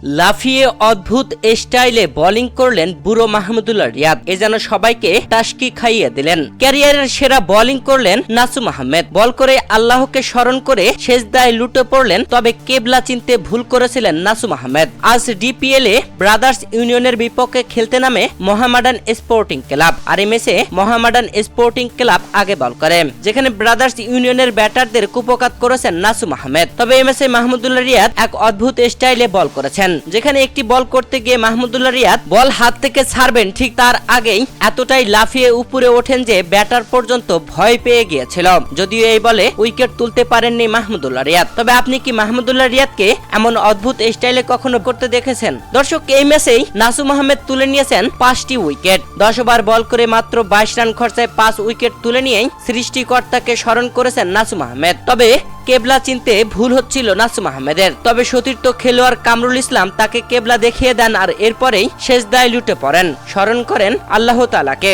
লাফিয়ে অদ্ভুত স্টাইলে বোলিং করলেন বুড়ো মাহমুদুল্লাহ রিয়াদ। এ যেন সবাইকে টাস্কি খাইয়ে দিলেন। ক্যারিয়ারের সেরা বোলিং করলেন নাসুম আহমেদ। বল করে আল্লাহকে স্মরণ করে সেজদায় লুটে পড়লেন। তবে কেবলা চিনতে ভুল করেছিলেন নাসুম আহমেদ। আজ ডিপিএল এ ব্রাদার্স ইউনিয়নের বিপক্ষে খেলতে নামে মোহামেডান স্পোর্টিং ক্লাব। আর এই ম্যাচে মোহামেডান স্পোর্টিং ক্লাব আগে বল করে, যেখানে ব্রাদার্স ইউনিয়নের ব্যাটারদের কুপকাত করেছেন নাসুম আহমেদ। তবে এই ম্যাচে মাহমুদুল্লাহ রিয়াদ এক অদ্ভুত স্টাইলে বল করেছেন, যেখানে একটি বল করতে গিয়ে মাহমুদুল্লাহ রিয়াদ বল হাত থেকে ছাড়বেন ঠিক তার আগেই এতটাই লাফিয়ে উপরে ওঠেন যে ব্যাটার পর্যন্ত ভয় পেয়ে গিয়েছিল। যদিও এই বলে উইকেট তুলতে পারেননি মাহমুদুল্লাহ রিয়াদ। তবে আপনি কি মাহমুদুল্লাহ রিয়াদকে এমন অদ্ভুত স্টাইলে কখনো করতে দেখেছেন? দর্শক, এই ম্যাচেই নাসুম আহমেদ তুলে নিয়েছেন 5টি উইকেট। 10 ওভার বল করে মাত্র 22 রান খরচায় 5 উইকেট তুলে নিয়েই সৃষ্টিকর্তাকে স্মরণ করেছেন নাসুম আহমেদ। তবে কেবলা চিনতে ভুল হচ্ছিল নাসুম আহমেদের। তবে সতীর্থ খেলোয়াড় কামরুল ইসলাম তাকে কেবলা দেখিয়ে দেন আর এরপরেই সেজদায় লুটে পড়েন, স্মরণ করেন আল্লাহ তাআলাকে।